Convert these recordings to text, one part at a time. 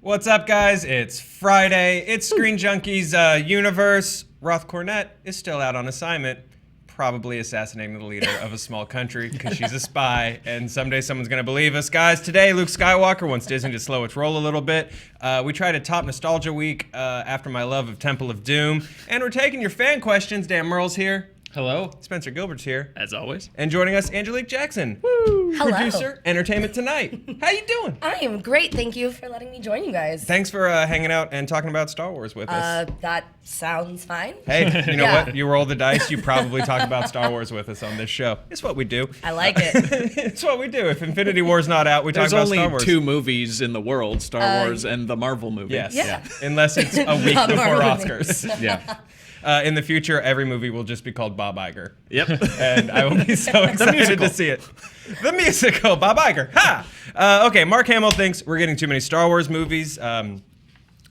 What's up, guys? It's Friday. It's Screen Junkies universe. Roth Cornett is still out on assignment, probably assassinating the leader of a small country because she's a spy, and someday someone's going to believe us. Guys, today Luke Skywalker wants Disney to slow its roll a little bit. We tried to top Nostalgia Week after my love of Temple of Doom, and we're taking your fan questions. Dan Murrell's here. Hello. Spencer Gilbert's here. As always. And joining us, Angelique Jackson. Woo! Hello. Producer, Entertainment Tonight. How you doing? I am great. Thank you for letting me join you guys. Thanks for hanging out and talking about Star Wars with us. That sounds fine. Hey, you know what? You roll the dice, you probably talk about Star Wars with us on this show. It's what we do. I like it. It's what we do. If Infinity War's not out, we talk about Star Wars. There's only two movies in the world, Star Wars and the Marvel movie. Yes. Yeah. Unless it's a week before Marvel Oscars. Yeah. In the future, every movie will just be called Bob Iger. Yep. And I will be so excited to see it. The musical, Bob Iger. Ha! Okay, Mark Hamill thinks we're getting too many Star Wars movies.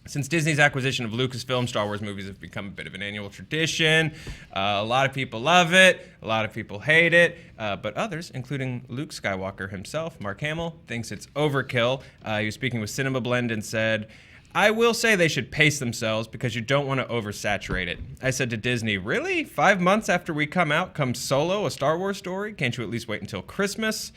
Since Disney's acquisition of Lucasfilm, Star Wars movies have become a bit of an annual tradition. A lot of people love it. A lot of people hate it. But others, including Luke Skywalker himself, Mark Hamill, thinks it's overkill. He was speaking with Cinema Blend and said, I will say they should pace themselves because you don't want to oversaturate it. I said to Disney, really? 5 months after we come out comes Solo, a Star Wars story? Can't you at least wait until Christmas?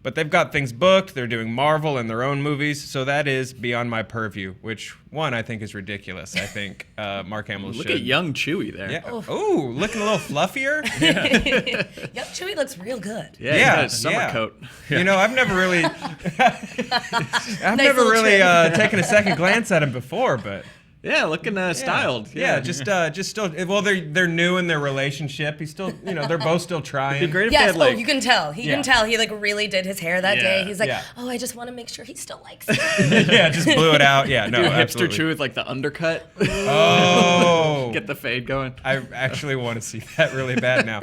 But they've got things booked. They're doing Marvel and their own movies, so that is beyond my purview, which, one, I think is ridiculous. I think Mark Hamill should. Look at young Chewie there. Yeah. Ooh, looking a little fluffier. Yep, Chewie looks real good. Yeah, he got his summer coat. Yeah. You know, I've never really, taken a second glance at him before, but. Yeah, looking styled. Yeah, just still. Well, they're new in their relationship. He's still, they're both still trying. It'd be great if Yes, they had, like, you can tell. He can tell. He really did his hair that day. He's like, oh, I just want to make sure he still likes it. Yeah, just blew it out. Yeah, no, do absolutely. hipster Chewie with like the undercut. Oh, Get the fade going. I actually want to see that really bad now.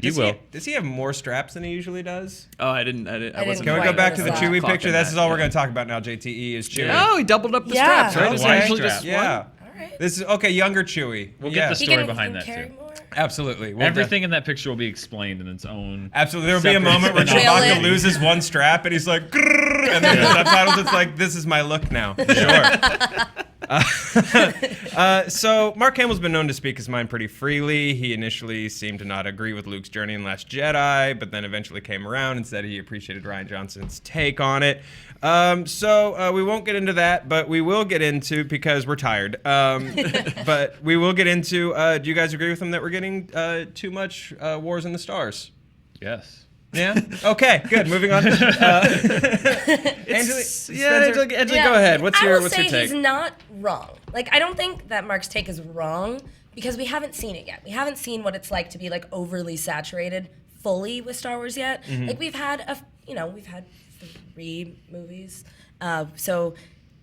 Does he have more straps than he usually does? Oh, I wasn't. Can we go back to the Chewie clocking picture? that, This is all we're going to talk about now. JTE is Chewie. Oh, he doubled up the straps, right? Yeah. It's Wide usually strap. just Yeah. one. All right. This is okay. Younger Chewie. We'll get the He story can behind that carry too. more. Absolutely. Everything in that picture will be exexplained in its own. Absolutely. There will be a moment where spin-off. Chewbacca loses one strap and he's like, grrr, and then the subtitles, it's like, this is my look now. Sure. So Mark Hamill's been known to speak his mind pretty freely. He initially seemed to not agree with Luke's journey in Last Jedi, but then eventually came around and said he appreciated Rian Johnson's take on it. So we won't get into that, but we will get into, because we're tired, but we will get into, do you guys agree with him that we're getting too much Wars in the Stars? Yes. Yeah? Okay, good. Moving on. Angelique, go ahead. What's your I will say take? he's not wrong. I don't think that Mark's take is wrong because we haven't seen it yet. We haven't seen what it's like to be overly saturated fully with Star Wars yet. Mm-hmm. We've had we've had 3 movies, so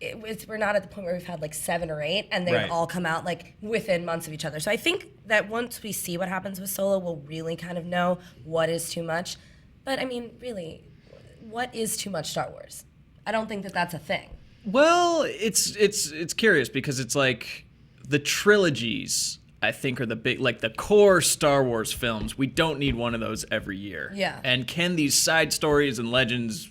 we're not at the point where we've had 7 or 8, and they've all come out within months of each other. So I think that once we see what happens with Solo, we'll really kind of know what is too much. But I mean, really, what is too much Star Wars? I don't think that that's a thing. Well, it's curious because it's the trilogies, I think, are the big, the core Star Wars films. We don't need one of those every year. Yeah. And can these side stories and legends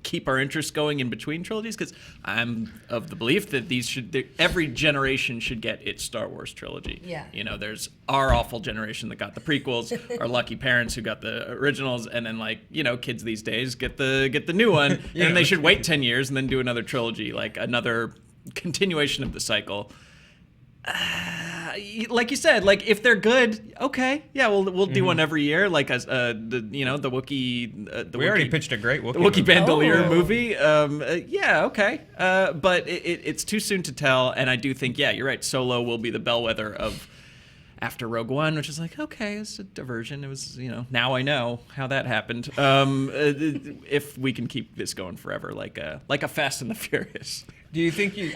keep our interest going in between trilogies? Because I'm of the belief that every generation should get its Star Wars trilogy. Yeah. There's our awful generation that got the prequels, our lucky parents who got the originals, and then kids these days get the new one, and they should wait 10 years and then do another trilogy, another continuation of the cycle. Like you said, if they're good, okay, yeah, we'll do one every year, the Wookiee. We already pitched a great Wookiee Wookiee movie. Bandolier movie. Yeah, okay, but it's too soon to tell, and I do think, yeah, you're right. Solo will be the bellwether of after Rogue One, which is okay, it's a diversion. It was, now I know how that happened. If we can keep this going forever, like a Fast and the Furious. Do you think you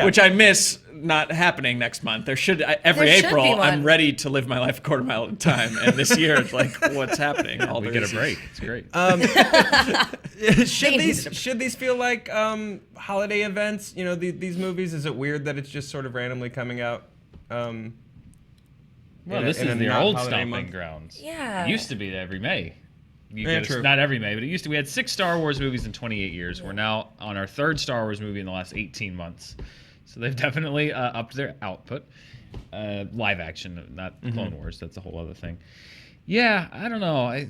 which I miss not happening next month? There should every There should April. be one. I'm ready to live my life a quarter mile at a time, and this year it's what's happening? All We there get a is break. It's great. should these feel like holiday events? These movies. Is it weird that it's just sort of randomly coming out? Well, this is their old stomping grounds. Yeah. It used to be every May. true. Not every May, but it used to. We had 6 Star Wars movies in 28 years. We're now on our 3rd Star Wars movie in the last 18 months. So they've definitely upped their output. Live action, not Clone Wars. That's a whole other thing. Yeah, I don't know.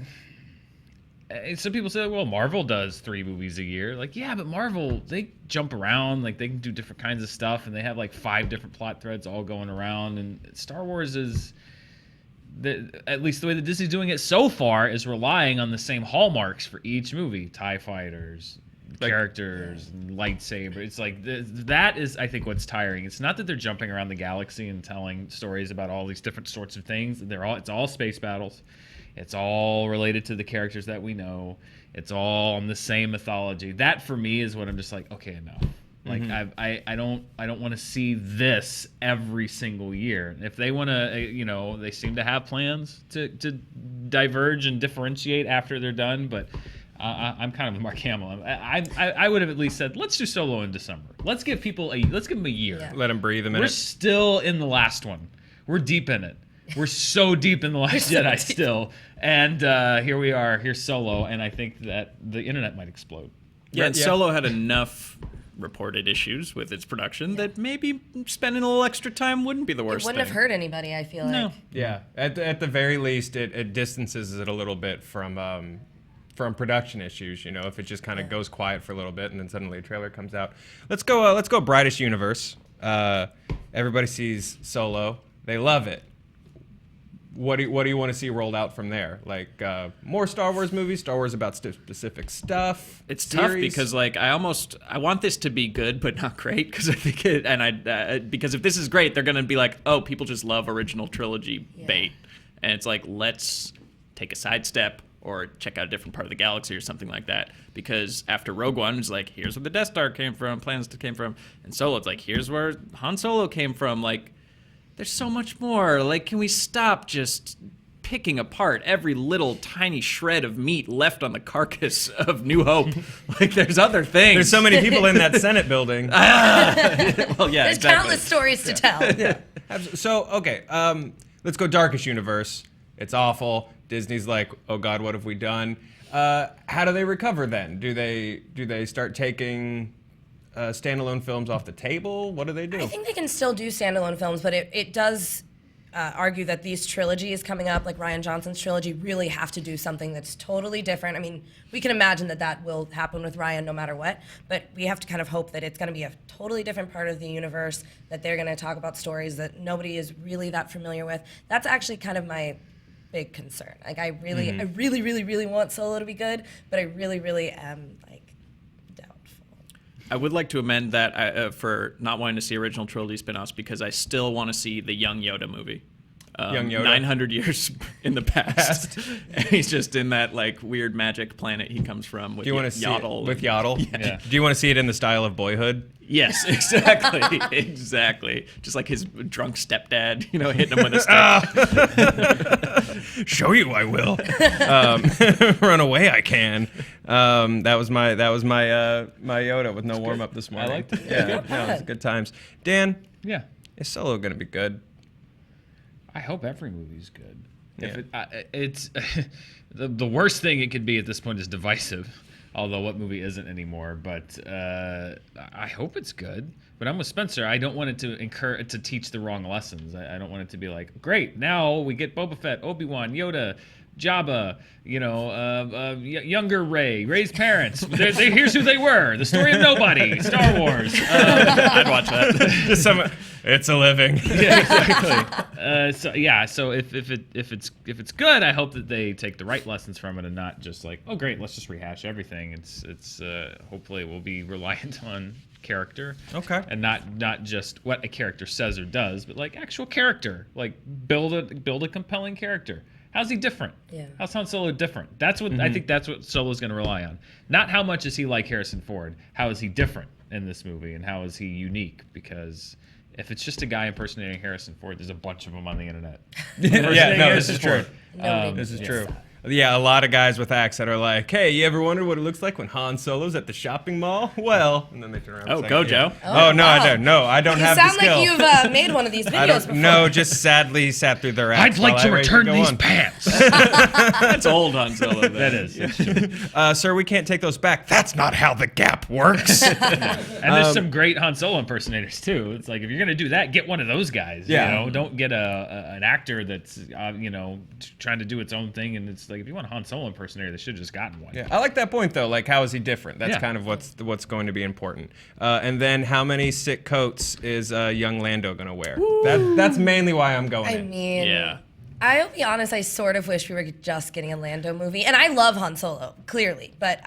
Some people say, well, Marvel does 3 movies a year. Like, yeah, but Marvel, they jump around. Like, they can do different kinds of stuff, and they have like 5 different plot threads all going around. And Star Wars is, at least the way that Disney's doing it so far, is relying on the same hallmarks for each movie: TIE fighters, characters, and lightsaber. It's like that is, I think, what's tiring. It's not that they're jumping around the galaxy and telling stories about all these different sorts of things. It's all space battles. It's all related to the characters that we know. It's all on the same mythology. That for me is what I'm just like, okay, enough. Like I don't want to see this every single year. If they want to, they seem to have plans to diverge and differentiate after they're done. But I'm kind of with Mark Hamill. I would have at least said, let's do Solo in December. Let's give them a year. Yeah. Let them breathe a minute. We're still in the last one. We're deep in it. We're so deep in The Last Jedi still. And here we are, here's Solo, and I think that the internet might explode. Yeah, and Solo had enough reported issues with its production that maybe spending a little extra time wouldn't be the worst It wouldn't thing. have hurt anybody, I feel like. Yeah, at the very least, it distances it a little bit from production issues. If it just kind of goes quiet for a little bit and then suddenly a trailer comes out. Let's go brightest universe. Everybody sees Solo, they love it. What do you want to see rolled out from there? Like more Star Wars movies, Star Wars about specific stuff. It's series? tough because I want this to be good but not great, because I think because if this is great, they're gonna be like, oh, people just love original trilogy bait, and it's like, let's take a sidestep or check out a different part of the galaxy or something like that. Because after Rogue One, it's like, here's where the Death Star came from, plans came from, and Solo, it's like, here's where Han Solo came from. Like, there's so much more. Like, can we stop just picking apart every little tiny shred of meat left on the carcass of New Hope? Like, there's other things. There's so many people in that Senate building. Well, yeah, There's exactly. countless stories to tell. Yeah. So, okay, let's go darkest universe. It's awful. Disney's like, oh God, what have we done? How do they recover then? Do they start taking standalone films off the table? What do they do? I think they can still do standalone films, but it does argue that these trilogies coming up, like Rian Johnson's trilogy, really have to do something that's totally different. I mean, we can imagine that will happen with Rian no matter what, but we have to kind of hope that it's going to be a totally different part of the universe, that they're going to talk about stories that nobody is really that familiar with. That's actually kind of my big concern. Like, I really want Solo to be good, but I really am doubtful. I would like to amend that for not wanting to see original trilogy spin-offs, because I still want to see the Young Yoda movie. Young Yoda? 900 years in the past. And he's just in that like weird magic planet he comes from with Do you want to see Yaddle. it with Yaddle? Yeah. Do you want to see it in the style of Boyhood? Yes, exactly. Exactly. Just like his drunk stepdad, hitting him with a stick. Show you I will. Run away I can. That was my my Yoda with no warm up this morning. I liked it. Yeah, no, it's good times. Dan, Yeah. is Solo gonna be good? I hope every movie's good. Yeah. If it's the worst thing it could be at this point is divisive. Although what movie isn't anymore? But I hope it's good. But I'm with Spencer. I don't want it to teach the wrong lessons. I don't want it to be like, great, now we get Boba Fett, Obi-Wan, Yoda, Jabba, younger Ray's parents. Here's who they were. The story of nobody. Star Wars. I'd watch that. It's a living. Yeah, exactly. So if it's good, I hope that they take the right lessons from it and not just like, oh great, let's just rehash everything. It's hopefully it will be reliant on character. Okay. And not just what a character says or does, but like actual character. Like build a compelling character. How's he different? Yeah. How's Han Solo different? That's what I think. That's what Solo's going to rely on. Not how much is he like Harrison Ford. How is he different in this movie, and how is he unique? Because if it's just a guy impersonating Harrison Ford, there's a bunch of them on the internet. This is true. Nobody This is needs true. Yeah, a lot of guys with acts that are like, hey, you ever wonder what it looks like when Han Solo's at the shopping mall? Well, and then they turn around and say, go, Joe. Oh, no, I don't. No, I don't have the skill. You sound like you've made one of these videos before. No, just sadly sat through their acts. I'd like to return these pants. That's old Han Solo. That is. Sir, we can't take those back. That's not how the Gap works. And there's some great Han Solo impersonators too. It's like if you're gonna do that, get one of those guys. Yeah. You know, don't get an actor that's trying to do its own thing. And it's like if you want a Han Solo impersonator, they should have just gotten one. Yeah, I like that point though. Like, how is he different? That's Yeah. kind of what's going to be important. And then, how many sick coats is young Lando going to wear? That's mainly why I'm going. I in. mean, Yeah. I'll be honest, I sort of wish we were just getting a Lando movie. And I love Han Solo, clearly. But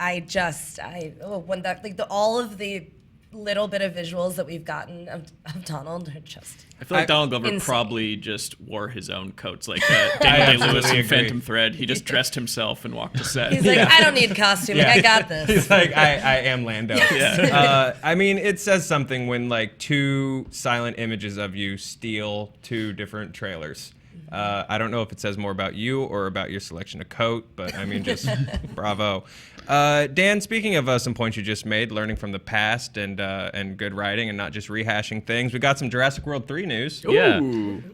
all of the little bit of visuals that we've gotten of Donald are just... I feel like Donald Glover insane. probably just wore his own coats, like Daniel Day-Lewis absolutely in agree. Phantom Thread. He just dressed himself and walked to set. He's like, I don't need costuming. I got this. He's like, I am Lando. I mean, it says something when like two silent images of you steal two different trailers. I don't know if it says more about you or about your selection of coat, but I mean, just bravo. Dan, speaking of some points you just made, learning from the past and good writing and not just rehashing things, we got some Jurassic World 3 news. Yeah,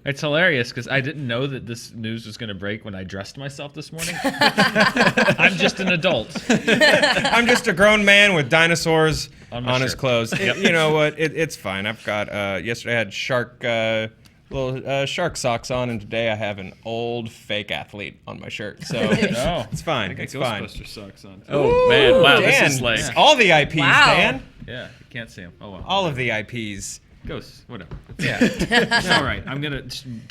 it's hilarious because I didn't know that this news was going to break when I dressed myself this morning. I'm just an adult. I'm just a grown man with dinosaurs On on my his shirt. clothes. You know what? It's fine. I've got yesterday I had little shark socks on, and today I have an old fake athlete on my shirt. So it's fine. It's fine. Ghostbuster socks on. Oh, man. Wow, Dan, this is like... all the IPs, Wow. Dan. Yeah, you can't see them. Oh well. All of the IPs. Ghosts, whatever. Yeah. It's all right. I'm gonna.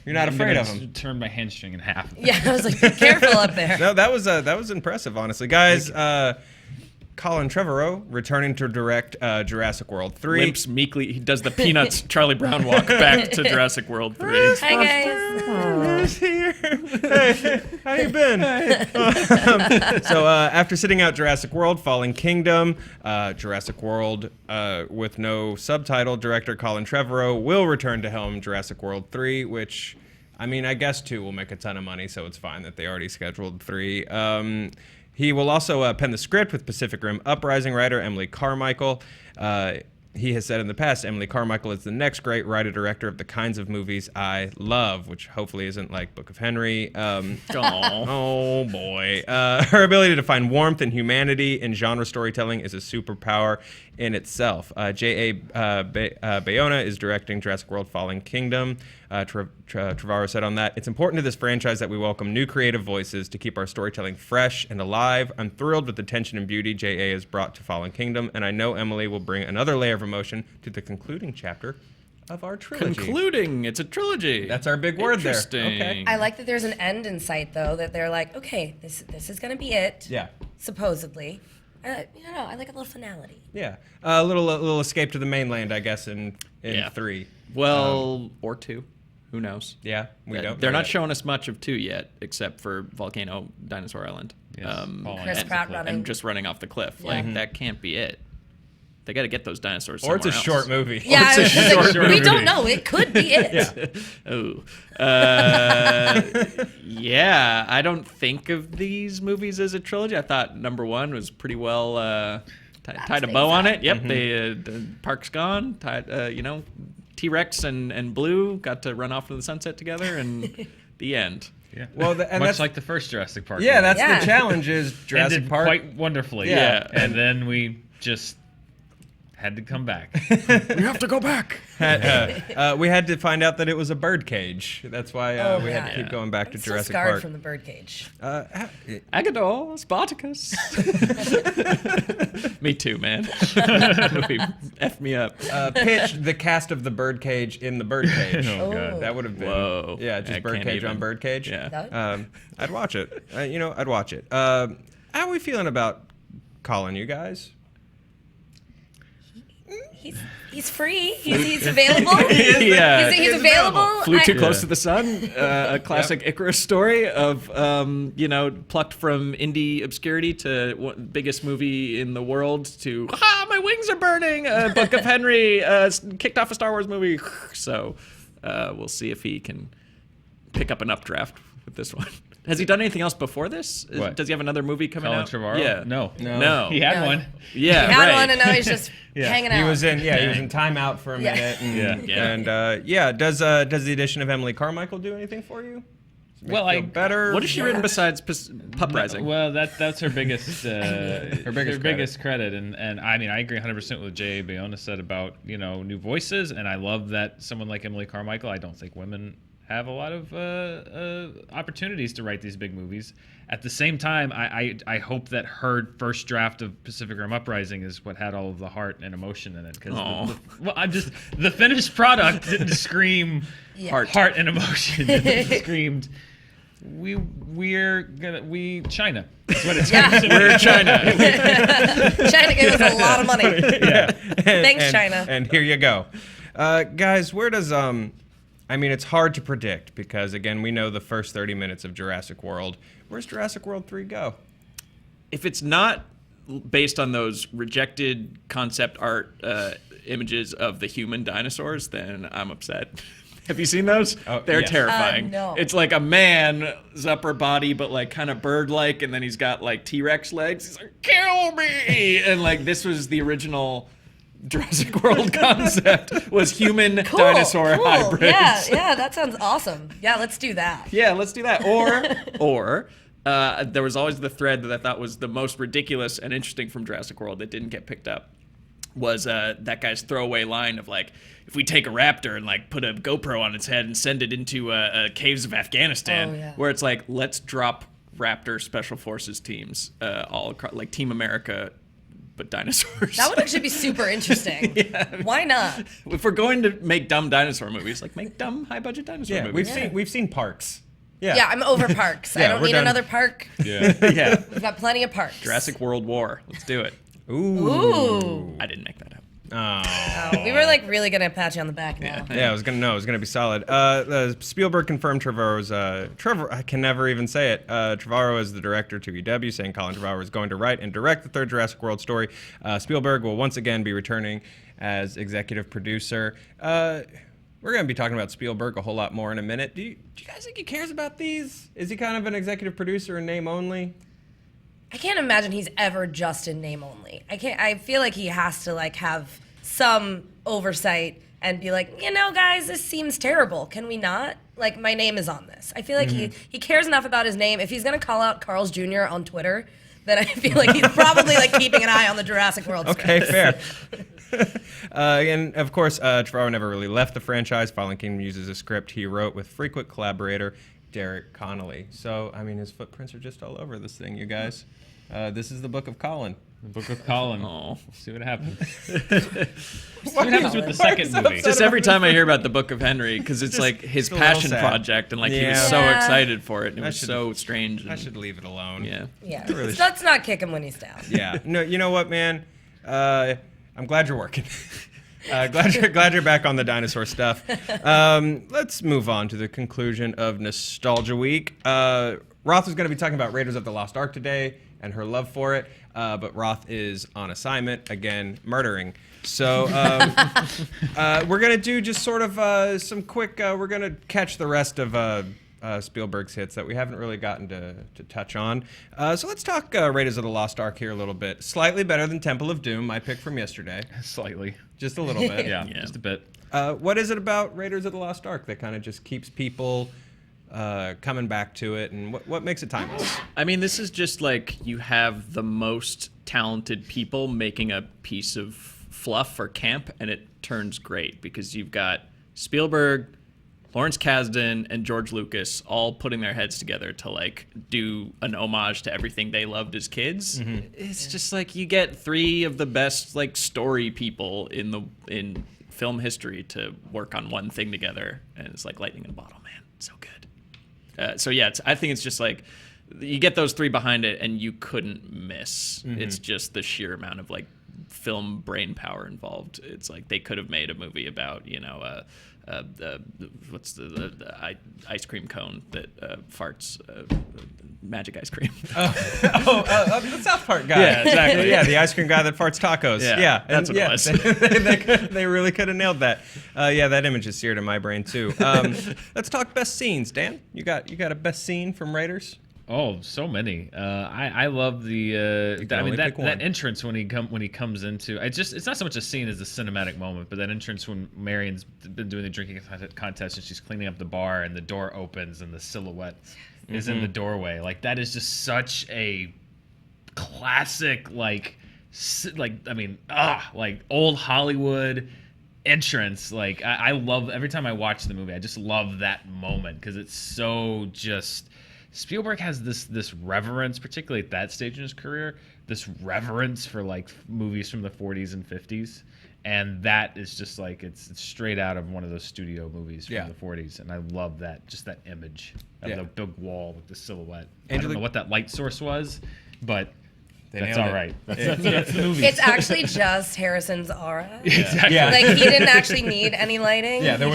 You're not afraid of 'em. Turn my hamstring in half. Yeah, I was like, be careful up there. No, that was impressive, honestly, guys. Colin Trevorrow returning to direct Jurassic World 3. Limps meekly. He does the Peanuts Charlie Brown walk back to Jurassic World 3. Hi, guys. Here. Hey, how you been? So after sitting out Jurassic World, Fallen Kingdom, Jurassic World with no subtitle, director Colin Trevorrow will return to helm Jurassic World 3, which, I mean, I guess 2 will make a ton of money, so it's fine that they already scheduled 3. He will also pen the script with Pacific Rim Uprising writer Emily Carmichael. He has said in the past, Emily Carmichael is the next great writer-director of the kinds of movies I love, which hopefully isn't like Book of Henry. Oh, boy. Her ability to find warmth and humanity in genre storytelling is a superpower in itself. J.A. Bayona is directing Jurassic World Fallen Kingdom. Trevorrow said on that, "It's important to this franchise that we welcome new creative voices to keep our storytelling fresh and alive. I'm thrilled with the tension and beauty J.A. has brought to Fallen Kingdom, and I know Emily will bring another layer of emotion to the concluding chapter of our trilogy." Concluding. It's a trilogy. That's our big word there. Interesting. Okay. I like that there's an end in sight, though, that they're like, okay, this is going to be it. Yeah. Supposedly. I like a little finality. Yeah. A little escape to the mainland, I guess, in 3. Well, or 2. Who knows? Yeah, we don't. They're know not yet. showing us much of 2 yet, except for Volcano Dinosaur Island. Yes. Chris Pratt running. And just running off the cliff. Yeah. Like, that can't be it. They got to get those dinosaurs Or it's a somewhere short else. movie. Yeah, It's a I was like, short we movie. don't know. It could be it. Oh. Yeah, I don't think of these movies as a trilogy. I thought number 1 was pretty well tied a bow on it. Yep, the park's gone. T-Rex and Blue got to run off into the sunset together, and the end. Yeah. Well, and much that's like the first Jurassic Park. Yeah, movie. that's Yeah. the challenge is Jurassic ended Park. quite wonderfully. Yeah. And then we just had to come back. We have to go back. We had to find out that it was a bird cage. That's why we had to yeah. keep going back to I'm so Jurassic scarred Park. from the birdcage. Agador, Spartacus. Me too, man. Movie F me up. Pitch the cast of the birdcage in the birdcage. Oh, God. That would have been. Whoa. Yeah, I just can't birdcage even. on birdcage. Yeah. That- I'd watch it. I'd watch it. How are we feeling about Colin, you guys? He's free. He's available. Yeah. He's available. Flew too I- close to the sun. A classic Icarus story of, plucked from indie obscurity to biggest movie in the world to, my wings are burning. Book of Henry kicked off a Star Wars movie. So we'll see if he can pick up an updraft with this one. Has he done anything else before this? What? Does he have another movie coming Colin out? Trevorrow? Yeah. No. He had No. one. Yeah, He had right. one, and now he's just hanging out. He was in timeout for a Yeah. minute. And, Yeah. does the addition of Emily Carmichael do anything for you? Well, Feel better. What has she written besides Pup Rising? Well, that's her biggest biggest credit, and I mean I agree 100% with Jay Bayona said about new voices, and I love that someone like Emily Carmichael. I don't think women have a lot of opportunities to write these big movies. At the same time, I hope that her first draft of Pacific Rim Uprising is what had all of the heart and emotion in it. Because the finished product didn't scream heart and emotion. It screamed. China. That's what it's We're China. China gave us a lot of money. Yeah. Thanks, China. And here you go. Guys, where does I mean, it's hard to predict because, again, we know the first 30 minutes of Jurassic World. Where's Jurassic World 3 go? If it's not based on those rejected concept art images of the human dinosaurs, then I'm upset. Have you seen those? Oh, They're yes. terrifying. No. It's like a man's upper body, but like kind of bird-like, and then he's got like T-Rex legs. He's like, kill me! And like this was the original Jurassic World concept, was human dinosaur hybrids. Yeah, that sounds awesome. Yeah, let's do that. Yeah, let's do that. Or there was always the thread that I thought was the most ridiculous and interesting from Jurassic World that didn't get picked up. Was that guy's throwaway line of like, if we take a raptor and like put a GoPro on its head and send it into caves of Afghanistan, where it's like, let's drop raptor special forces teams all across, like Team America, but dinosaurs. That would actually be super interesting. Why not? If we're going to make dumb dinosaur movies, like make dumb high budget dinosaur movies. We've seen Parks. Yeah, I'm over parks. Yeah, I don't we're need done. another park. Yeah. We've got plenty of parks. Jurassic World War. Let's do it. Ooh. I didn't make that up. Oh. We were like really gonna pat you on the back now. Yeah, it was gonna be solid. Spielberg confirmed I can never even say it. Trevorrow is the director to EW, saying Colin Trevorrow is going to write and direct the third Jurassic World story. Spielberg will once again be returning as executive producer. We're going to be talking about Spielberg a whole lot more in a minute. Do you guys think he cares about these? Is he kind of an executive producer in name only? I can't imagine he's ever just in name only. I feel like he has to like have some oversight and be like, guys, this seems terrible. Can we not? Like, my name is on this. I feel like he cares enough about his name. If he's gonna call out Carl's Jr. on Twitter, then I feel like he's probably like keeping an eye on the Jurassic World script. Okay, fair. And of course, Trevorrow never really left the franchise. Fallen Kingdom uses a script he wrote with frequent collaborator Derek Connolly. So, I mean, his footprints are just all over this thing, you guys. This is the Book of Colin. The Book of Colin. Oh. See what happens. See what happens with the second movie. Just every time I hear about the Book of Henry, because it's like his a little passion sad. project, and like he was Yeah. so Yeah. excited for it, and it was should- so strange. I and- should leave it alone. Yeah. Yeah, really let's not kick him when he's down. Yeah. No, you know what, man? I'm glad you're working. Glad you're back on the dinosaur stuff. Let's move on to the conclusion of Nostalgia Week. Roth is going to be talking about Raiders of the Lost Ark today and her love for it, but Roth is on assignment, again, murdering. So we're going to do just sort of some quick, we're going to catch the rest of Spielberg's hits that we haven't really gotten to touch on. So let's talk Raiders of the Lost Ark here a little bit. Slightly better than Temple of Doom, my pick from yesterday. Slightly. Just a little bit. Yeah, just a bit. What is it about Raiders of the Lost Ark that kind of just keeps people coming back to it, and what makes it timeless? I mean, this is just like you have the most talented people making a piece of fluff or camp, and it turns great because you've got Spielberg, Lawrence Kasdan, and George Lucas all putting their heads together to like do an homage to everything they loved as kids. It's just like you get three of the best like story people in film history to work on one thing together, and it's like lightning in a bottle, man. So good. So yeah, I think it's just like you get those three behind it, and you couldn't miss. It's just the sheer amount of like film brain power involved. It's like they could have made a movie about what's the ice cream cone that farts magic ice cream. The South Park guy. Yeah, exactly. Yeah, the ice cream guy that farts tacos. Yeah, that's what it was. They really could have nailed that. That image is seared in my brain too. Let's talk best scenes. Dan, you got a best scene from Raiders? Oh, so many. I love that entrance when he comes into. It's not so much a scene as a cinematic moment, but that entrance when Marion's been doing the drinking contest and she's cleaning up the bar and the door opens and the silhouette is in the doorway. Like, that is just such a classic like old Hollywood entrance. Like, I love, every time I watch the movie, I just love that moment because it's so just. Spielberg has this reverence, particularly at that stage in his career, this reverence for like movies from the 40s and 50s, and that is just like it's straight out of one of those studio movies from the 40s, and I love that, just that image of the big wall with the silhouette. I don't know what that light source was, but that's all right. That's the movie. It's actually just Harrison's aura. Exactly. Yeah. Like, he didn't actually need any lighting. Yeah, there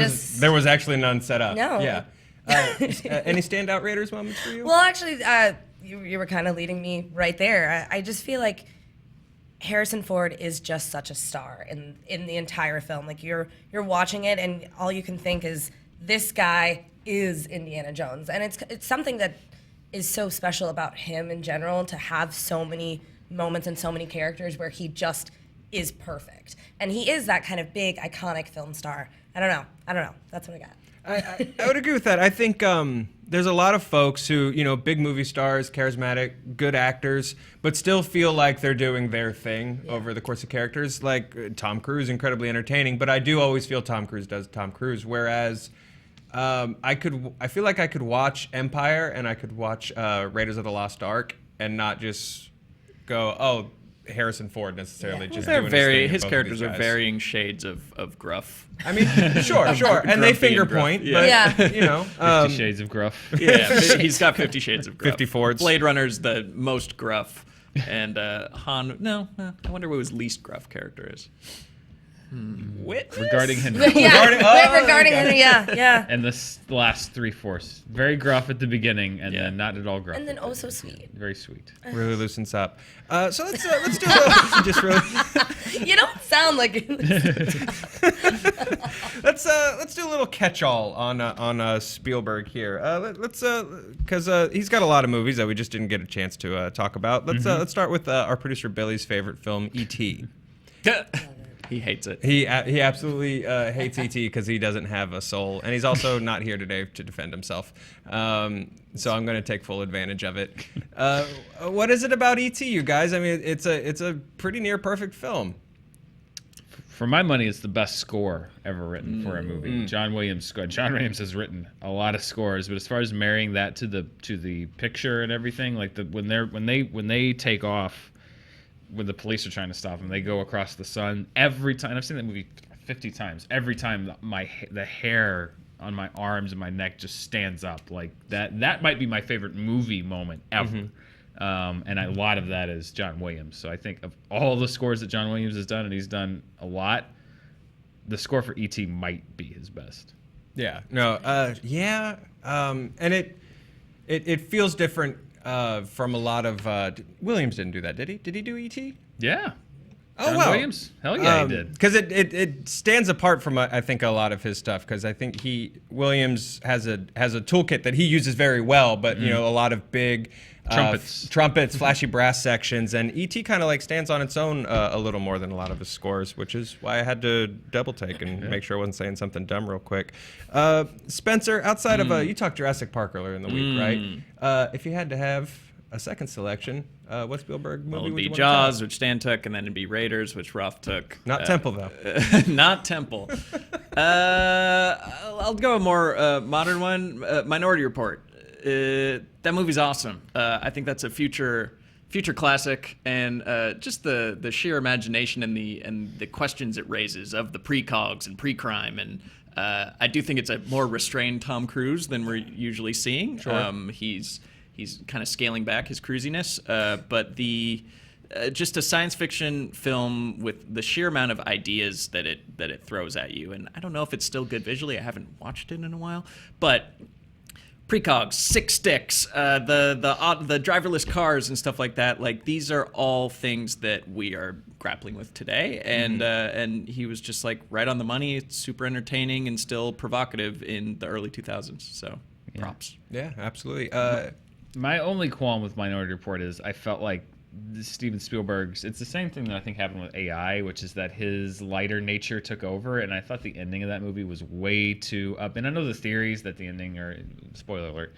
was actually none set up. No. Yeah. Any standout Raiders moments for you? Well, actually, you were kind of leading me right there. I just feel like Harrison Ford is just such a star in the entire film. Like, you're watching it, and all you can think is, this guy is Indiana Jones, and it's something that is so special about him in general, to have so many moments and so many characters where he just is perfect, and he is that kind of big iconic film star. I don't know. That's what I got. I would agree with that. I think there's a lot of folks who, big movie stars, charismatic, good actors, but still feel like they're doing their thing over the course of characters. Like Tom Cruise, incredibly entertaining, but I do always feel Tom Cruise does Tom Cruise. Whereas I feel like I could watch Empire and I could watch Raiders of the Lost Ark and not just go, oh, Harrison Ford necessarily just doing his characters are varying shades of gruff. I mean, sure, and they finger point, but 50 Shades of Gruff. Yeah, he's got 50 Shades of Gruff. 50 Fords. Blade Runner's the most gruff, and Han. No, I wonder what his least gruff character is. Regarding Henry. Regarding Henry, yeah. And the last 3/4, very gruff at the beginning, and then not at all gruff. And then oh so sweet. Very sweet. Really loosens up. So let's do a just really. You don't sound like it. Let's do a little catch-all on Spielberg here. Let's because he's got a lot of movies that we just didn't get a chance to talk about. Let's start with our producer Billy's favorite film, E.T. He hates it. He absolutely hates E.T. because he doesn't have a soul, and he's also not here today to defend himself. So I'm going to take full advantage of it. What is it about E.T., you guys? I mean, it's a pretty near perfect film. For my money, it's the best score ever written for a movie. John Williams has written a lot of scores, but as far as marrying that to the picture and everything, like when they take off. When the police are trying to stop him, they go across the sun. Every time, I've seen that movie 50 times. Every time the hair on my arms and my neck just stands up. Like that might be my favorite movie moment ever. And a lot of that is John Williams. So I think of all the scores that John Williams has done, and he's done a lot, the score for E.T. might be his best. Yeah. No. And it feels different. From a lot of Williams didn't do that, did he? Did he do E.T.? Yeah. Oh, John wow. Williams? Hell yeah, he did. Because it stands apart from I think a lot of his stuff. Because I think Williams has a toolkit that he uses very well, but a lot of big trumpets, flashy brass sections, and E.T. kind of like stands on its own a little more than a lot of his scores, which is why I had to double take and make sure I wasn't saying something dumb real quick. Spencer, outside of you talked Jurassic Park earlier in the week, right? If you had to have a second selection, what Spielberg movie it'd would be you want Jaws, to which Stan took, and then it'd be Raiders, which Ruff took. Not Temple, though. Not Temple. I'll go a more modern one, Minority Report. That movie's awesome. I think that's a future classic, and just the sheer imagination and the questions it raises of the precogs and pre-crime, and I do think it's a more restrained Tom Cruise than we're usually seeing. Sure. He's kind of scaling back his cruisiness, but just a science fiction film with the sheer amount of ideas that it throws at you, and I don't know if it's still good visually. I haven't watched it in a while, but precogs, sick sticks, the driverless cars and stuff like that. Like, these are all things that we are grappling with today. And he was just like right on the money. It's super entertaining and still provocative in the early 2000s. So props. Yeah, absolutely. My only qualm with Minority Report is I felt like Steven Spielberg's, it's the same thing that I think happened with AI, which is that his lighter nature took over, and I thought the ending of that movie was way too up. And I know the theories that the ending, or spoiler alert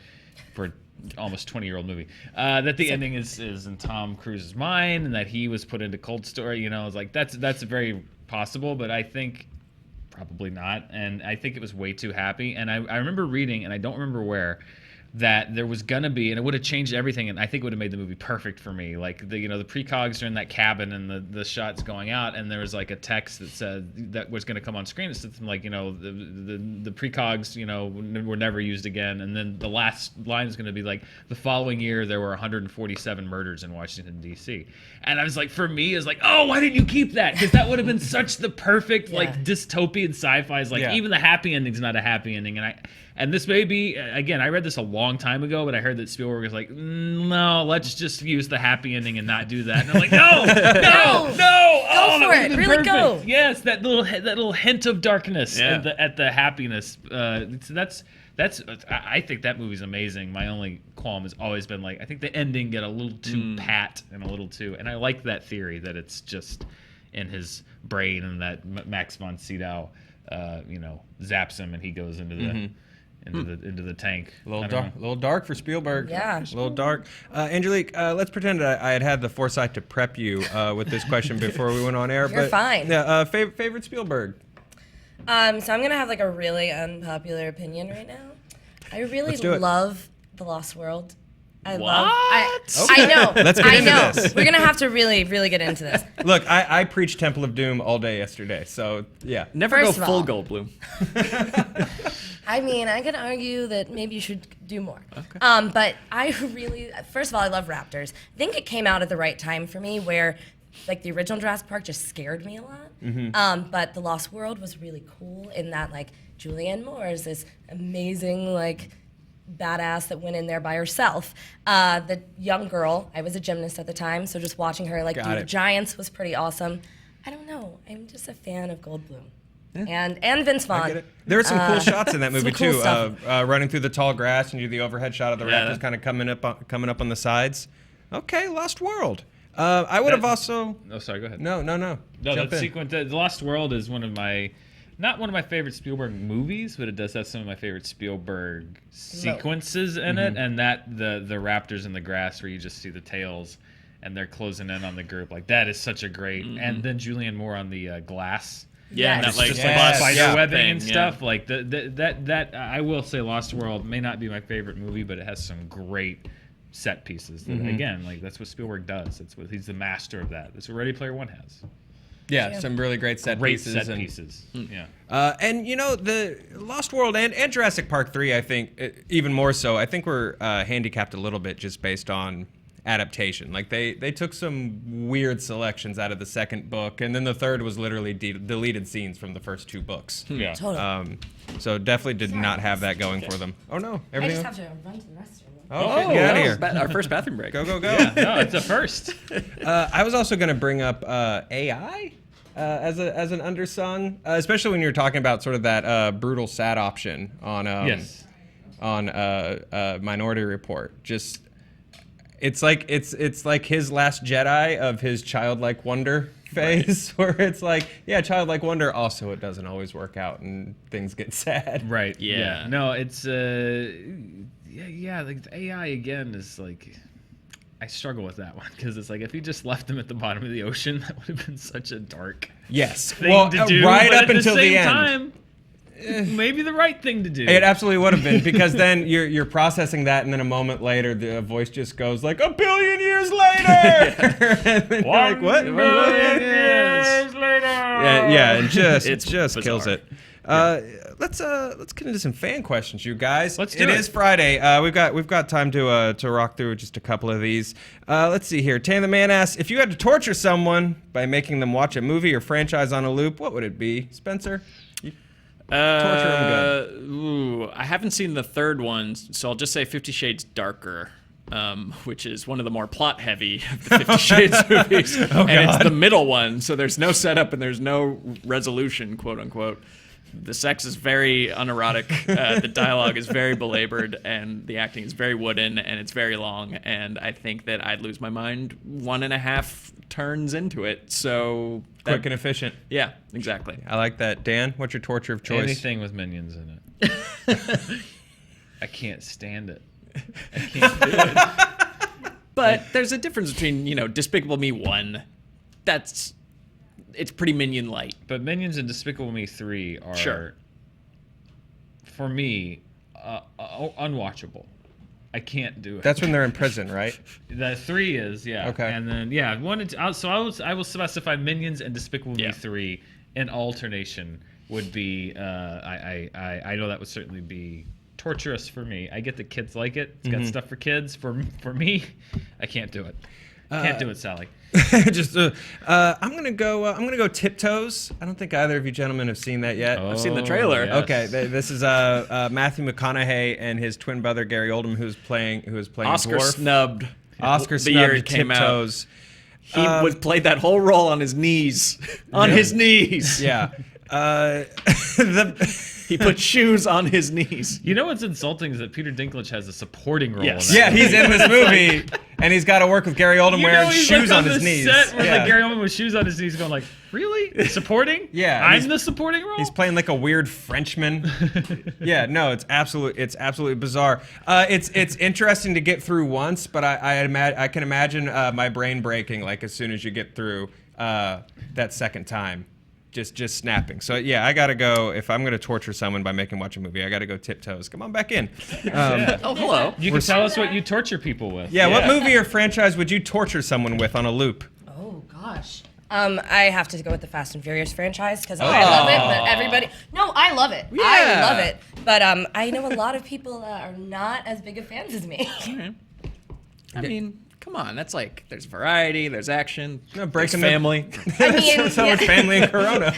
for almost 20-year-old movie, that the ending is in Tom Cruise's mind, and that he was put into cold storage. It's like that's very possible, but I think probably not. And I think it was way too happy. And I remember reading, and I don't remember where, that there was gonna be, and it would have changed everything, and I think it would have made the movie perfect for me. Like the precogs are in that cabin, and the shots going out, and there was like a text that said that was gonna come on screen. It's something like, the precogs, were never used again. And then the last line is gonna be like, the following year there were 147 murders in Washington D.C. And I was like, for me, is like, oh, why didn't you keep that? Because that would have been such the perfect like dystopian sci-fi. Is like even the happy ending's not a happy ending, and this may be, again, I read this a long time ago, but I heard that Spielberg was like, no, let's just use the happy ending and not do that. And I'm like, no, go for it, really go. Yes, that little hint of darkness at the happiness. That's I think that movie's amazing. My only qualm has always been like, I think the ending get a little too pat and a little too, and I like that theory that it's just in his brain and that Max von Sydow, zaps him and he goes into the. Into the tank. A little dark for Spielberg. Yeah. A little dark. Angelique, let's pretend I had the foresight to prep you with this question before we went on air. You're fine. Yeah. Favorite Spielberg? So I'm gonna have like a really unpopular opinion right now. I really love The Lost World. I know. Let's get into this. We're gonna have to really, really get into this. Look, I preached Temple of Doom all day yesterday, so yeah. Never First go of full all, Goldblum. I mean, I could argue that maybe you should do more. Okay. But first of all, I love Raptors. I think it came out at the right time for me, where like the original Jurassic Park just scared me a lot. But The Lost World was really cool in that like Julianne Moore is this amazing like badass that went in there by herself. The young girl, I was a gymnast at the time, so just watching her like do the giants was pretty awesome. I don't know. I'm just a fan of Goldblum. Yeah. And Vince Vaughn. There are some cool shots in that movie too. Running through the tall grass and you do the overhead shot of the raptors kind of coming up on the sides. Okay, Lost World. I would have also. Oh, sorry. Go ahead. No. No, that sequence. The Lost World is not one of my favorite Spielberg movies, but it does have some of my favorite Spielberg sequences in it, and that the raptors in the grass where you just see the tails and they're closing in on the group. Like that is such a great. And then Julianne Moore on the glass. Yeah, and that like spider webbing and stuff like that. I will say, Lost World may not be my favorite movie, but it has some great set pieces. That, again, like that's what Spielberg does. That's what he's the master of that. That's what Ready Player One has. Yeah, some really great set pieces. Yeah. And the Lost World and Jurassic Park 3, I think even more so. I think we're handicapped a little bit just based on adaptation. Like they took some weird selections out of the second book, and then the third was literally deleted scenes from the first two books. Yeah. Totally. So definitely did not have that going for them. Oh no! I just have to run to the restroom. Oh, get out of here! Our first bathroom break. Go. Yeah, no, it's a first. I was also going to bring up AI as an undersung, especially when you're talking about sort of that brutal sad option on Minority Report. Just it's like his last Jedi of his childlike wonder phase, where it's like, yeah, childlike wonder. Also, it doesn't always work out and things get sad. Right. Yeah. No, it's like the AI again is like, I struggle with that one because it's like if he just left him at the bottom of the ocean, that would have been such a dark thing to do. Right but up at until the same the end. Time, maybe the right thing to do. It absolutely would have been, because then you're processing that, and then a moment later the voice just goes like, 1 billion years later. And then you're like, what? 1 billion years later. Yeah, and it just bizarre. kills it. Let's get into some fan questions, you guys. Let's do it. It is Friday. We've got time to rock through just a couple of these. Let's see here. Tan the Man asks, if you had to torture someone by making them watch a movie or franchise on a loop, what would it be? Spencer? Torture him good. Ooh, I haven't seen the third one, so I'll just say 50 Shades Darker, which is one of the more plot-heavy of the 50 Shades movies. And it's the middle one, so there's no setup and there's no resolution, quote-unquote. The sex is very unerotic, the dialogue is very belabored, and the acting is very wooden, and it's very long, and I think that I'd lose my mind 1.5 turns into it, so... Quick and efficient. Yeah, exactly. I like that. Dan, what's your torture of choice? Anything with minions in it. I can't stand it. I can't do it. But there's a difference between, Despicable Me 1. It's pretty Minion light. But Minions and Despicable Me 3 are, Sure. for me, unwatchable. I can't do it. That's when they're in prison, right? The 3 is, yeah. Okay. And then, I will specify Minions and Despicable Me 3 in alternation would be, I know that would certainly be torturous for me. I get that kids like it. It's got stuff for kids. For me, I can't do it. Can't do it, Sally. I'm gonna go Tiptoes. I don't think either of you gentlemen have seen that yet. I've seen the trailer. Yes. Okay, this is Matthew McConaughey and his twin brother Gary Oldman, who is playing Oscar dwarf. snubbed the year it came Tiptoes. out. He played that whole role on his knees. His knees. Yeah. He put shoes on his knees. You know what's insulting is that Peter Dinklage has a supporting role Yes. in that. Yeah, he's in this movie, and he's got to work with Gary Oldman wearing shoes on his knees. Set with Yeah. Gary Oldman with shoes on his knees, going like, "Really? Supporting? Yeah, I'm the supporting role." He's playing like a weird Frenchman. Yeah, no, it's absolutely bizarre. It's interesting to get through once, but I can imagine my brain breaking like as soon as you get through that second time. Just snapping. So yeah, I gotta go. If I'm gonna torture someone by making watch a movie, I gotta go Tiptoes. Come on back in. Oh, hello. You can tell us what you torture people with. Yeah, what movie or franchise would you torture someone with on a loop? Oh gosh. I have to go with the Fast and Furious franchise because I love it, but everybody. No, I love it. Yeah. I love it, but I know a lot of people are not as big of fans as me. I mean, come on. That's like, there's variety, there's action, there's breaking family. I mean, so much family in Corona.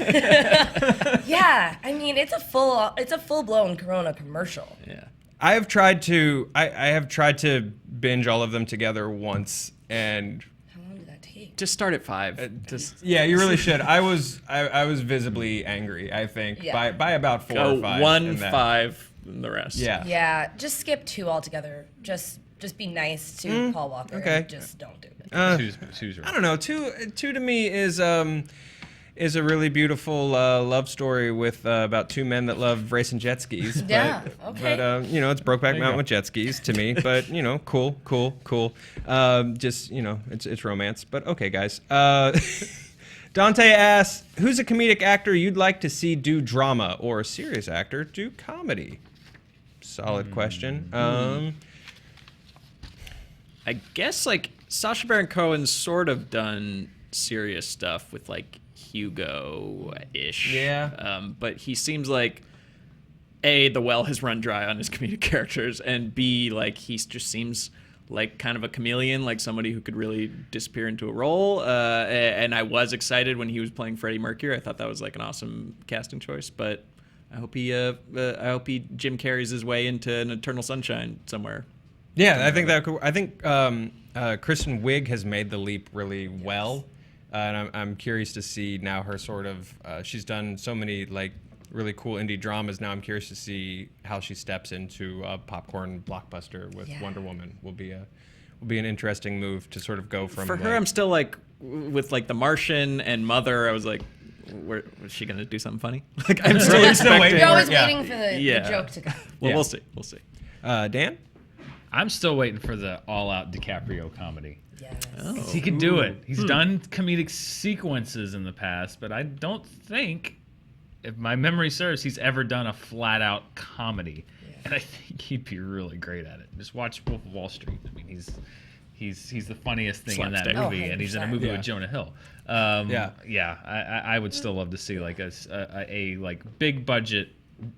yeah. I mean, it's a full blown Corona commercial. Yeah. I have tried to binge all of them together once, and How long did that take? Just start at 5. yeah, you really should. I was visibly angry. I think Yeah. by about 4 or 5. 1, in that. 5, and the rest. Yeah. Yeah, just skip 2 altogether. Just be nice to Paul Walker. okay. And just don't do it. Two's right. I don't know. Two to me is a really beautiful love story with about 2 men that love racing jet skis. Yeah, okay. But it's Brokeback Mountain go. with jet skis to me. But cool. Just it's romance. But okay, guys. Dante asks, who's a comedic actor you'd like to see do drama, or a serious actor do comedy? Solid question. I guess like Sacha Baron Cohen's sort of done serious stuff with like Hugo-ish. Yeah. But he seems like A, the well has run dry on his comedic characters, and B, like he just seems like kind of a chameleon, like somebody who could really disappear into a role. And I was excited when he was playing Freddie Mercury. I thought that was like an awesome casting choice, but I hope he Jim Carrey's his way into an Eternal Sunshine somewhere. Yeah, I think Kristen Wiig has made the leap really well, and I'm curious to see now her sort of. She's done so many like really cool indie dramas. Now I'm curious to see how she steps into a popcorn blockbuster with Wonder Woman. Will be an interesting move to sort of go from. For her, I'm still like with like The Martian and Mother. I was like, was she gonna do something funny? Like I'm still expecting. You're always Yeah. waiting for the joke to come. Well, Yeah. we'll see. Dan. I'm still waiting for the all-out DiCaprio comedy. Yes. He can do it. He's done comedic sequences in the past, but I don't think, if my memory serves, he's ever done a flat-out comedy. Yeah. And I think he'd be really great at it. Just watch Wolf of Wall Street. I mean, he's the funniest thing in that Slapstick. movie, and he's in a movie Yeah. with Jonah Hill. I would still love to see like a like big budget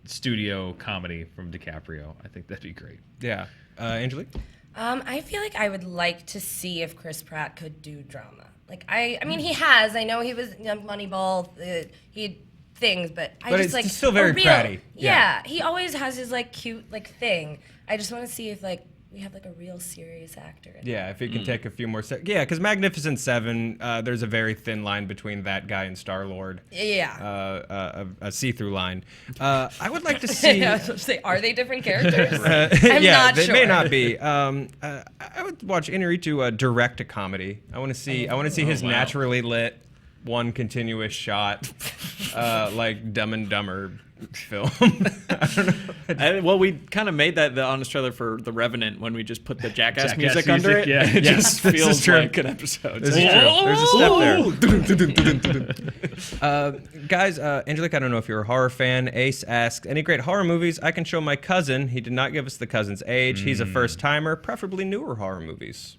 studio comedy from DiCaprio. I think that'd be great. Yeah. Angelique. I feel like I would like to see if Chris Pratt could do drama. Like I mean, he has. I know he was Moneyball. He things, but I But just it's like still very a real, pratty. Yeah, he always has his like cute like thing. I just want to see if like we have like a real serious actor. Yeah, if he can take a few more yeah, because Magnificent Seven, there's a very thin line between that guy and Star-Lord. Yeah. A see-through line. I would like to see. I was about to say, are they different characters? I'm yeah, not they sure. may not be. I would watch Inarritu direct a comedy. I want to see. I want to see his naturally lit, one continuous shot, like Dumb and Dumber film. I don't know. Well, we kind of made that the honest trailer for The Revenant when we just put the Jackass music under it. Yeah. It just This is feels true. like an episode. This is true. There's a step there. Guys, Angelique, I don't know if you're a horror fan. Ace asks, any great horror movies I can show my cousin? He did not give us the cousin's age. He's a first-timer, preferably newer horror movies.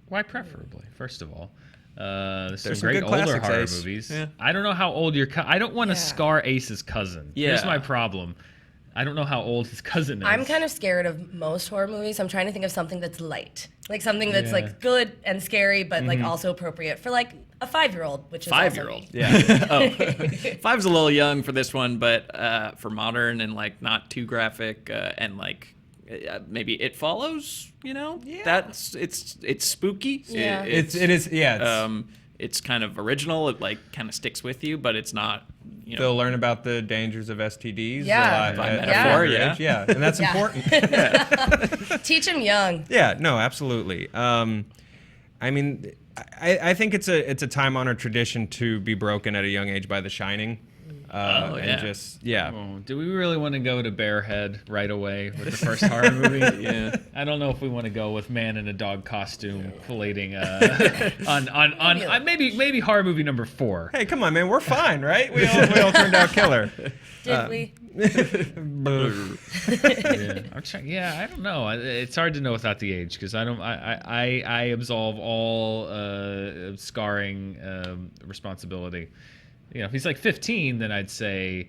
Why preferably? First of all, there's some some great good older classics, horror Ace. movies. Yeah. I don't know how old your I don't want to Yeah. scar Ace's cousin. Here's Yeah. my problem. I don't know how old his cousin is. I'm kind of scared of most horror movies. I'm trying to think of something that's light, like something that's Yeah. like good and scary, but like also appropriate for like a 5-year-old, which is also 5-year-old. me. Yeah. Oh, 5's a little young for this one, but for modern and like not too graphic and like maybe It Follows. You know, that's it's spooky. Yeah. it is. Yeah. It's kind of original. It like kind of sticks with you, but it's not. You know, They'll learn about the dangers of STDs. Yeah. a lot By at metaphor, a younger yeah. age. Yeah, and that's Yeah. important. Teach him young. Yeah, no, absolutely. I mean, I think it's a time-honored tradition to be broken at a young age by The Shining. yeah. And just, yeah. Oh, do we really want to go to Barehead right away with the first horror movie? Yeah. I don't know if we want to go with man in a dog costume collating on maybe horror movie number 4. Hey, come on, man, we're fine, right? We all turned out killer. Did we? I'm trying. Yeah, I don't know. It's hard to know without the age because I absolve all scarring responsibility. You know, if he's like 15, then I'd say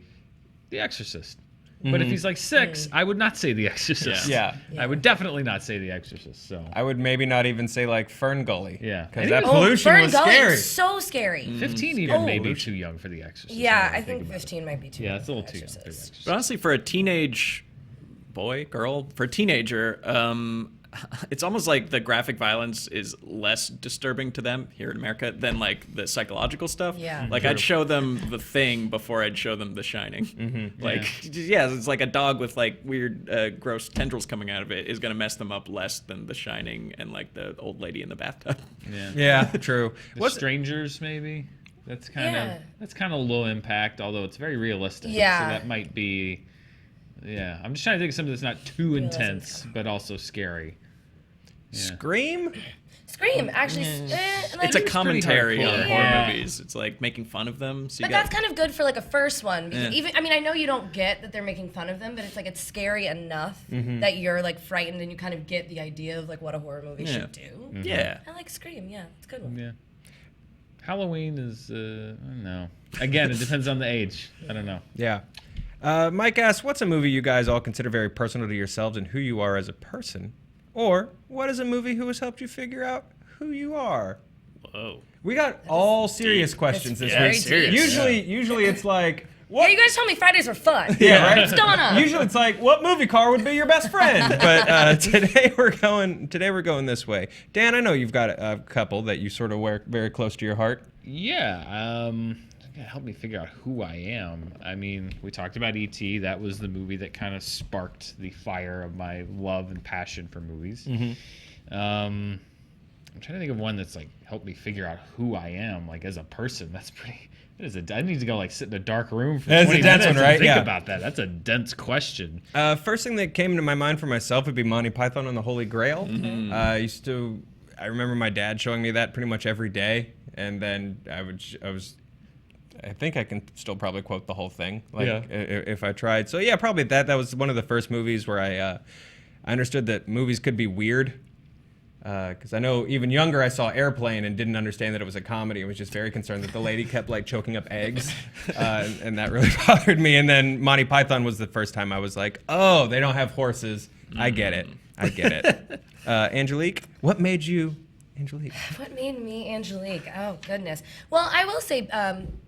The Exorcist. But if he's like 6, I would not say The Exorcist. Yeah. I would definitely not say The Exorcist. So I would maybe not even say like Fern Gully. Yeah. Because that Oh, pollution Fern was Gully scary. is so scary. 15 even Oh. maybe too young for The Exorcist. Yeah, now that I think about it. 15 might be too. Yeah, young it's a little for too young for The Exorcist. Exorcist. But honestly, for a teenage boy, girl, for a teenager, it's almost like the graphic violence is less disturbing to them here in America than like the psychological stuff. Yeah. Like I'd show them The Thing before I'd show them The Shining. Like, yeah, it's like a dog with like weird, gross tendrils coming out of it is gonna mess them up less than The Shining and like the old lady in the bathtub. Yeah. Yeah, true. The Strangers maybe. That's kind of low impact, although it's very realistic. Yeah. So that might be. Yeah, I'm just trying to think of something that's not too intense, but also scary. Yeah. Scream? Scream, actually. Like, It's a commentary hardcore. on Yeah. horror movies. It's like making fun of them. So you But got, that's kind of good for like a first one because Yeah. even I mean I know you don't get that they're making fun of them, but it's like it's scary enough that you're like frightened and you kind of get the idea of like what a horror movie should do. yeah. I like Scream, yeah, it's a good one. Yeah. Halloween is, I don't know. Again, it depends on the age. I don't know. Yeah. Mike asks, what's a movie you guys all consider very personal to yourselves and who you are as a person? Or, what is a movie who has helped you figure out who you are? Whoa. We got all serious questions this very week. deep. Usually it's like, Yeah, what? you guys told me Fridays were fun. Yeah, right? What's going on? Usually it's like, what movie car would be your best friend? But today we're going this way. Dan, I know you've got a couple that you sort of wear very close to your heart. Yeah. Help me figure out who I am. I mean, we talked about E.T. That was the movie that kind of sparked the fire of my love and passion for movies. I'm trying to think of one that's like helped me figure out who I am, like as a person. That's pretty. I need to go like sit in a dark room for That's 20 a dense minutes one, right? and think Yeah. about that. That's a dense question. First thing that came into my mind for myself would be Monty Python and the Holy Grail. I remember my dad showing me that pretty much every day, and then I think I can still probably quote the whole thing, like if I tried. So yeah, probably that. That was one of the first movies where I understood that movies could be weird. Because I know even younger, I saw Airplane and didn't understand that it was a comedy. I was just very concerned that the lady kept like choking up eggs, and that really bothered me. And then Monty Python was the first time I was like, oh, they don't have horses. I get it. Angelique, what made you Angelique? What made me Angelique? Oh goodness. Well, I will say,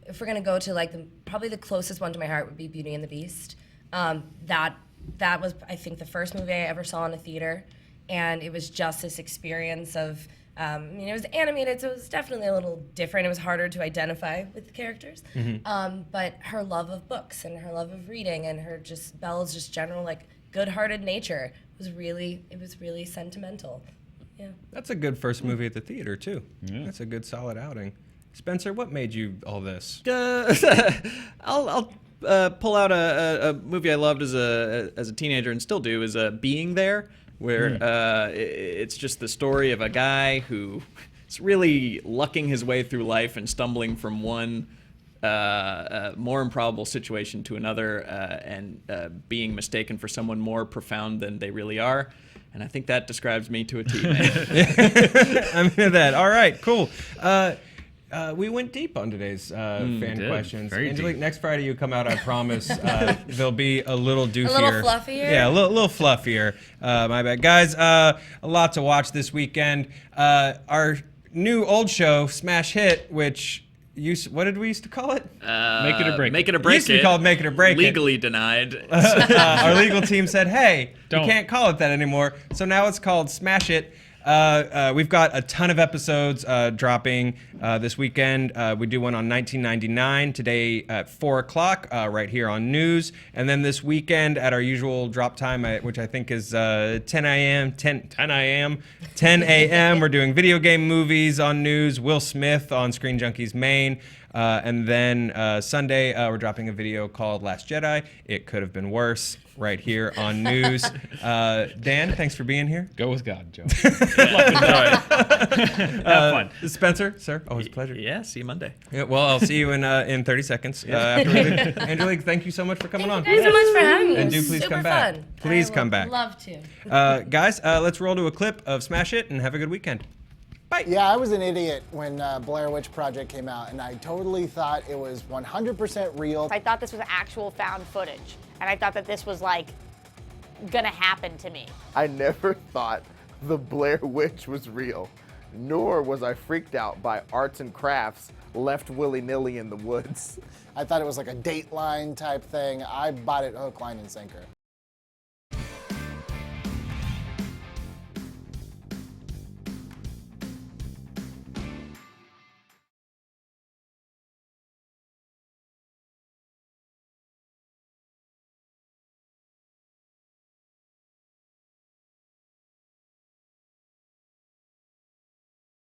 if we're gonna go to like probably the closest one to my heart would be Beauty and the Beast. That was, I think, the first movie I ever saw in a theater, and it was just this experience of. It was animated, so it was definitely a little different. It was harder to identify with the characters. But her love of books and her love of reading and her Belle's just general like good-hearted nature was really sentimental. Yeah. That's a good first movie at the theater too. Yeah. That's a good solid outing. Spencer, what made you all this? I'll pull out a movie I loved as a teenager and still do is Being There, where it's just the story of a guy who is really lucking his way through life and stumbling from one more improbable situation to another and being mistaken for someone more profound than they really are. And I think that describes me to a T, man. I'm into that. All right, cool. We went deep on today's fan questions. Very Angelique, deep. next Friday you come out, I promise. They'll be a little doofier. A little fluffier? Yeah, a little fluffier. My bad. Guys, a lot to watch this weekend. Our new old show, Smash Hit, which... what did we used to call it? Make it or break it. Make it or break it. Used to be called Make It or Break It. Legally denied. Our legal team said, hey, Don't. you can't call it that anymore. So now it's called Smash It. We've got a ton of episodes dropping this weekend. We do one on 1999 today at 4 o'clock right here on News. And then this weekend at our usual drop time, which I think is 10 a.m., we're doing video game movies on News. Will Smith on ScreenJunkies Main. And then Sunday, we're dropping a video called Last Jedi. It could have been worse right here on News. Dan, thanks for being here. Go with God, Joe. Good luck. Enjoy. Have fun. Spencer, sir, always a pleasure. Yeah, see you Monday. Yeah, well, I'll see you in 30 seconds. After we leave. Angelique, thank you so much for coming on. Thank you guys so much for having me. And It do was please super come back. fun. Please I come would back. Love to. Guys, let's roll to a clip of Smash It and have a good weekend. Bye. Yeah, I was an idiot when Blair Witch Project came out, and I totally thought it was 100% real. I thought this was actual found footage, and I thought that this was like gonna happen to me. I never thought the Blair Witch was real, nor was I freaked out by arts and crafts left willy-nilly in the woods. I thought it was like a Dateline type thing. I bought it hook, line, and sinker.